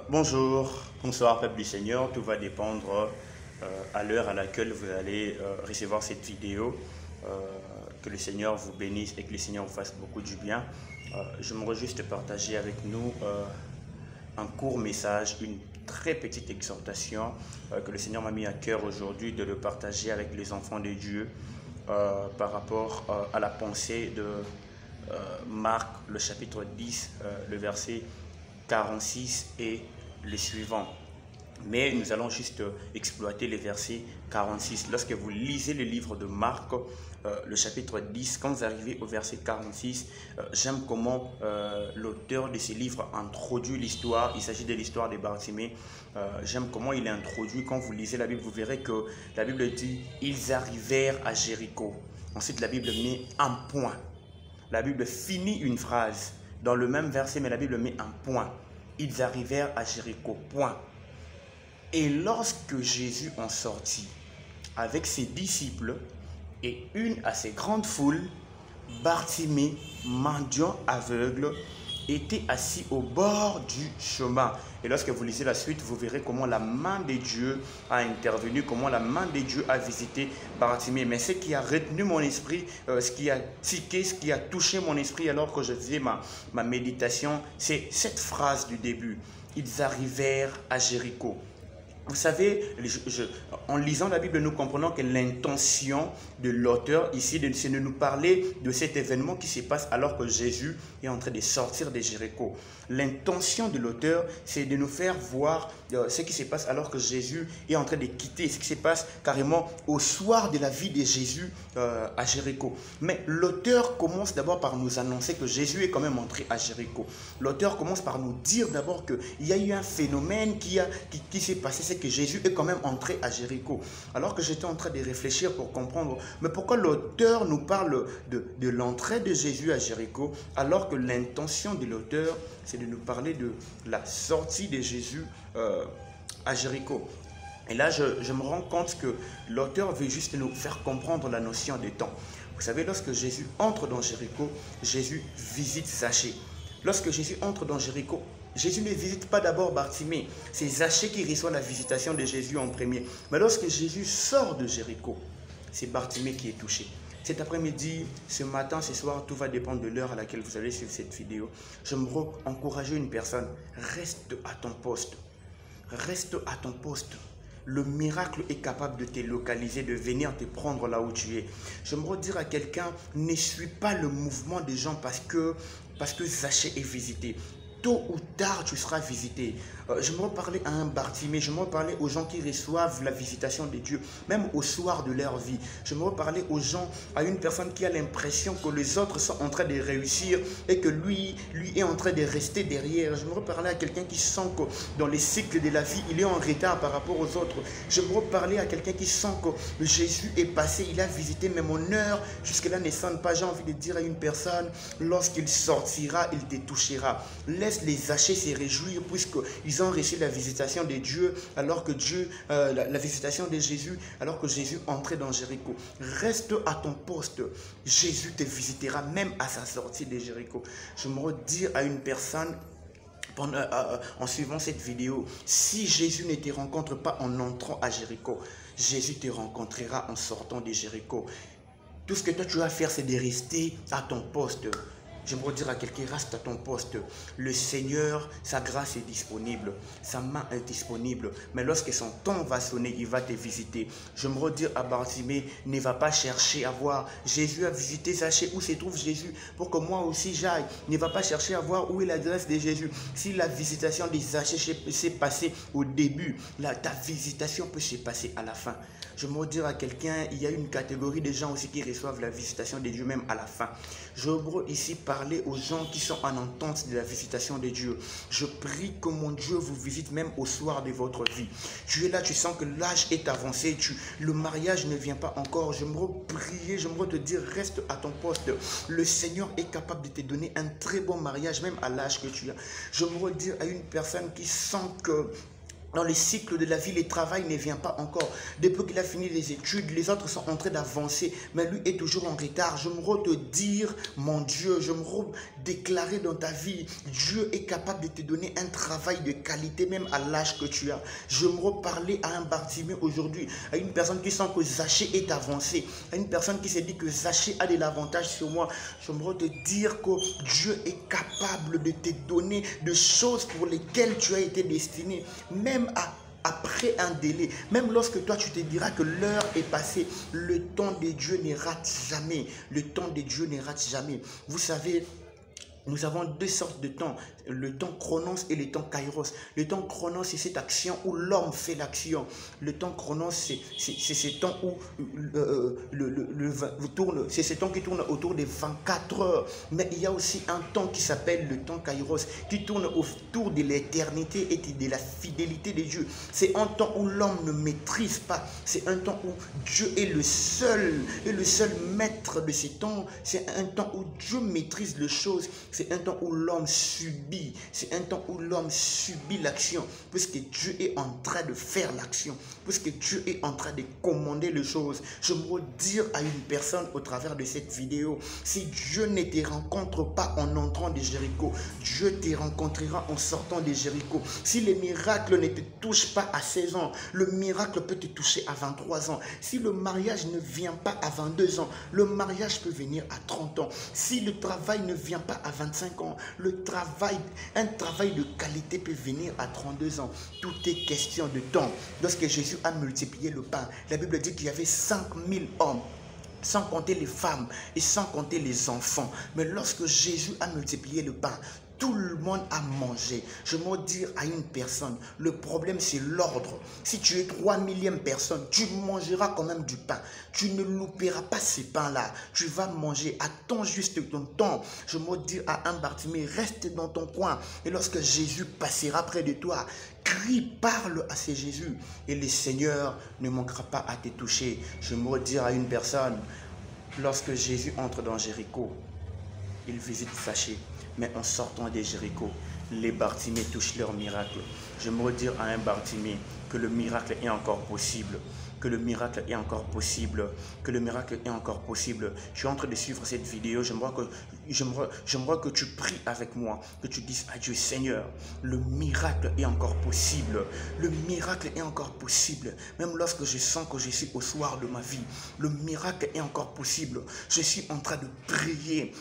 Bonjour, bonsoir peuple du Seigneur, tout va dépendre à l'heure à laquelle vous allez recevoir cette vidéo. Euh, que le Seigneur vous bénisse et que le Seigneur vous fasse beaucoup du bien. J'aimerais juste partager avec nous un court message, une très petite exhortation que le Seigneur m'a mis à cœur aujourd'hui de le partager avec les enfants de Dieu par rapport à la pensée de Marc, le chapitre 10, le verset 46 et les suivants. Mais nous allons juste exploiter les versets 46. Lorsque vous lisez le livre de Marc, le chapitre 10, quand vous arrivez au verset 46, j'aime comment l'auteur de ce livre introduit l'histoire. Il s'agit de l'histoire de Bartimée. J'aime comment il est introduit. Quand vous lisez la Bible, vous verrez que la Bible dit « Ils arrivèrent à Jéricho ». Ensuite, la Bible met un point. La Bible finit une phrase dans le même verset, mais la Bible met un point. Ils arrivèrent à Jéricho, point. Et lorsque Jésus en sortit avec ses disciples et une assez grande foule, Bartimée, mendiant aveugle, était assis au bord du chemin. Et lorsque vous lisez la suite, vous verrez comment la main de Dieu a intervenu, comment la main de Dieu a visité Bartimée. Mais ce qui a retenu mon esprit, ce qui a tiqué, ce qui a touché mon esprit alors que je faisais ma méditation, c'est cette phrase du début. Ils arrivèrent à Jéricho. Vous savez, en lisant la Bible, nous comprenons que l'intention de l'auteur ici, c'est de nous parler de cet événement qui se passe alors que Jésus est en train de sortir de Jéricho. L'intention de l'auteur, c'est de nous faire voir ce qui se passe alors que Jésus est en train de quitter, ce qui se passe carrément au soir de la vie de Jésus à Jéricho. Mais l'auteur commence d'abord par nous annoncer que Jésus est quand même entré à Jéricho. L'auteur commence par nous dire d'abord qu'il y a eu un phénomène qui s'est passé, c'est que Jésus est quand même entré à Jéricho. Alors que j'étais en train de réfléchir pour comprendre, mais pourquoi l'auteur nous parle de l'entrée de Jésus à Jéricho, alors que l'intention de l'auteur, c'est de nous parler de la sortie de Jésus à Jéricho. Et là, je me rends compte que l'auteur veut juste nous faire comprendre la notion de temps. Vous savez, lorsque Jésus entre dans Jéricho, Jésus visite Zachée. Lorsque Jésus entre dans Jéricho, Jésus ne visite pas d'abord Bartimée. C'est Zachée qui reçoit la visitation de Jésus en premier. Mais lorsque Jésus sort de Jéricho, c'est Bartimée qui est touché. Cet après-midi, ce matin, ce soir, tout va dépendre de l'heure à laquelle vous allez suivre cette vidéo. J'aimerais encourager une personne. Reste à ton poste. Reste à ton poste. Le miracle est capable de te localiser, de venir te prendre là où tu es. J'aimerais dire à quelqu'un, ne suis pas le mouvement des gens parce que Zachée est visité. Tôt ou tard, tu seras visité. J'aimerais parler à un Bartimée, j'aimerais parler aux gens qui reçoivent la visitation de Dieu, même au soir de leur vie. J'aimerais parler aux gens, à une personne qui a l'impression que les autres sont en train de réussir et que lui est en train de rester derrière. J'aimerais parler à quelqu'un qui sent que dans les cycles de la vie, il est en retard par rapport aux autres. J'aimerais parler à quelqu'un qui sent que Jésus est passé, il a visité, mais mon heure jusque-là ne sonne pas. J'ai envie de dire à une personne, lorsqu'il sortira, il te touchera. Laisse les Zachée se réjouir puisqu'ils ont reçu la visitation de Dieu alors que la visitation de Jésus alors que Jésus entrait dans Jéricho. Reste à ton poste. Jésus te visitera même à sa sortie de Jéricho. Je me redis à une personne en suivant cette vidéo, si Jésus ne te rencontre pas en entrant à Jéricho, Jésus te rencontrera en sortant de Jéricho. Tout ce que toi tu vas faire, c'est de rester à ton poste. J'aimerais dire à quelqu'un, reste à ton poste. Le Seigneur, sa grâce est disponible. Sa main est disponible. Mais lorsque son temps va sonner, il va te visiter. J'aimerais dire à Bartimée, ne va pas chercher à voir. Jésus a visité Zachée, où se trouve Jésus, pour que moi aussi j'aille. Ne va pas chercher à voir où est l'adresse de Jésus. Si la visitation de Zachée s'est passée au début, ta visitation peut se passer à la fin. J'aimerais dire à quelqu'un, il y a une catégorie de gens aussi qui reçoivent la visitation de Dieu même à la fin. J'aimerais ici parler aux gens qui sont en attente de la visitation de Dieu. Je prie que mon Dieu vous visite même au soir de votre vie. Tu es là, tu sens que l'âge est avancé, le mariage ne vient pas encore. J'aimerais prier, j'aimerais te dire, reste à ton poste. Le Seigneur est capable de te donner un très bon mariage même à l'âge que tu as. J'aimerais dire à une personne qui sent que dans le cycle de la vie, le travail ne vient pas encore. Depuis qu'il a fini les études, les autres sont en train d'avancer, mais lui est toujours en retard. Je me te dire, mon Dieu, je me déclarer dans ta vie, Dieu est capable de te donner un travail de qualité, même à l'âge que tu as. Je me reparler à un Bartimée aujourd'hui, à une personne qui sent que Zachée est avancé, à une personne qui se dit que Zachée a de l'avantage sur moi. Je me te dire que Dieu est capable de te donner des choses pour lesquelles tu as été destiné, même après un délai, même lorsque toi tu te diras que l'heure est passée, le temps de Dieu ne rate jamais. Le temps de Dieu ne rate jamais. Vous savez, nous avons deux sortes de temps, le temps chronos et le temps kairos. Le temps chronos, c'est cette action où l'homme fait l'action. Le temps chronos, c'est ce temps où c'est ce temps qui tourne autour des 24 heures. Mais il y a aussi un temps qui s'appelle le temps kairos, qui tourne autour de l'éternité et de la fidélité de Dieu. C'est un temps où l'homme ne maîtrise pas. C'est un temps où Dieu est le seul maître de ces temps. C'est un temps où Dieu maîtrise les choses. C'est un temps où l'homme subit. C'est un temps où l'homme subit l'action. Puisque Dieu est en train de faire l'action. Puisque Dieu est en train de commander les choses. Je me dire à une personne au travers de cette vidéo, si Dieu ne te rencontre pas en entrant de Jéricho, Dieu te rencontrera en sortant de Jéricho. Si le miracle ne te touche pas à 16 ans, le miracle peut te toucher à 23 ans. Si le mariage ne vient pas à 22 ans, le mariage peut venir à 30 ans. Si le travail ne vient pas à 25 ans, un travail de qualité peut venir à 32 ans. Tout est question de temps. Lorsque Jésus a multiplié le pain, la Bible dit qu'il y avait 5000 hommes, sans compter les femmes et sans compter les enfants. Mais lorsque Jésus a multiplié le pain, tout le monde a mangé. Je veux dire à une personne, le problème c'est l'ordre. Si tu es 3 millième personne, tu mangeras quand même du pain. Tu ne louperas pas ces pains-là. Tu vas manger. Attends juste ton temps. Je veux dire à un Bartimée, reste dans ton coin. Et lorsque Jésus passera près de toi, crie, parle à ce Jésus. Et le Seigneur ne manquera pas à te toucher. Je veux dire à une personne, lorsque Jésus entre dans Jéricho, il visite Zachée. Mais en sortant de Jéricho, les Bartimées touchent leur miracle. Je me redire à un Bartimée que le miracle est encore possible. Que le miracle est encore possible. Que le miracle est encore possible. Je suis en train de suivre cette vidéo. J'aimerais que tu pries avec moi. Que tu dises à Dieu, Seigneur, le miracle est encore possible. Le miracle est encore possible. Même lorsque je sens que je suis au soir de ma vie, le miracle est encore possible. Je suis en train de prier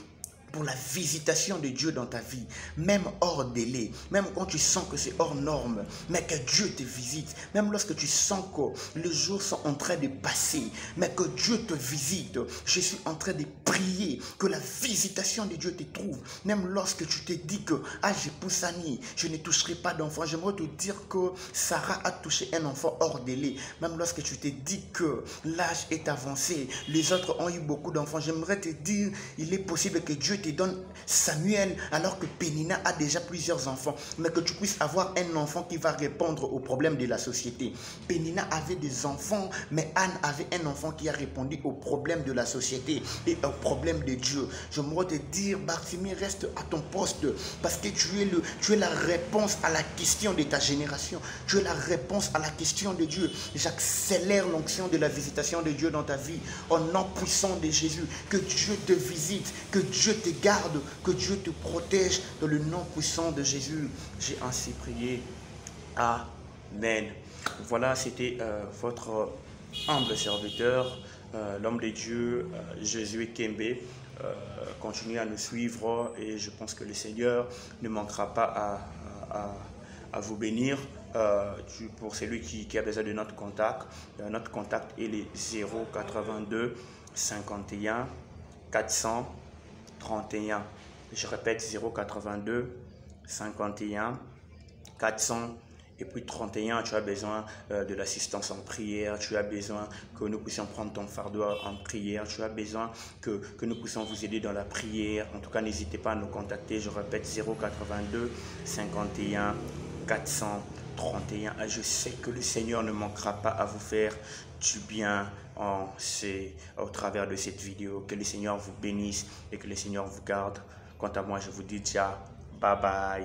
pour la visitation de Dieu dans ta vie, même hors délai, même quand tu sens que c'est hors norme, mais que Dieu te visite, même lorsque tu sens que les jours sont en train de passer, mais que Dieu te visite. Je suis en train de prier que la visitation de Dieu te trouve, même lorsque tu te dis que j'épouse Annie, je ne toucherai pas d'enfant. J'aimerais te dire que Sarah a touché un enfant hors délai, même lorsque tu te dis que l'âge est avancé, les autres ont eu beaucoup d'enfants. J'aimerais te dire, il est possible que Dieu te donne Samuel alors que Pénina a déjà plusieurs enfants, mais que tu puisses avoir un enfant qui va répondre aux problèmes de la société. Pénina avait des enfants, mais Anne avait un enfant qui a répondu aux problèmes de la société et aux problèmes de Dieu. Je voudrais te dire, Bartimée, reste à ton poste parce que tu es la réponse à la question de ta génération. Tu es la réponse à la question de Dieu. J'accélère l'onction de la visitation de Dieu dans ta vie au nom puissant de Jésus. Que Dieu te visite, que Dieu te garde, que Dieu te protège dans le nom puissant de Jésus. J'ai ainsi prié. Amen. Voilà, c'était votre humble serviteur, l'homme de Dieu, Josué Kembe. Continuez à nous suivre et je pense que le Seigneur ne manquera pas à vous bénir. Pour celui qui a besoin de notre contact est les 082 51 431. Je répète, 082 51 400 et puis 31. Tu as besoin de l'assistance en prière, tu as besoin que nous puissions prendre ton fardeau en prière, tu as besoin que nous puissions vous aider dans la prière. En tout cas, n'hésitez pas à nous contacter. Je répète, 082 51 431. Je sais que le Seigneur ne manquera pas à vous faire du bien au travers de cette vidéo. Que le Seigneur vous bénisse et que le Seigneur vous garde. Quant à moi, je vous dis ciao, bye bye.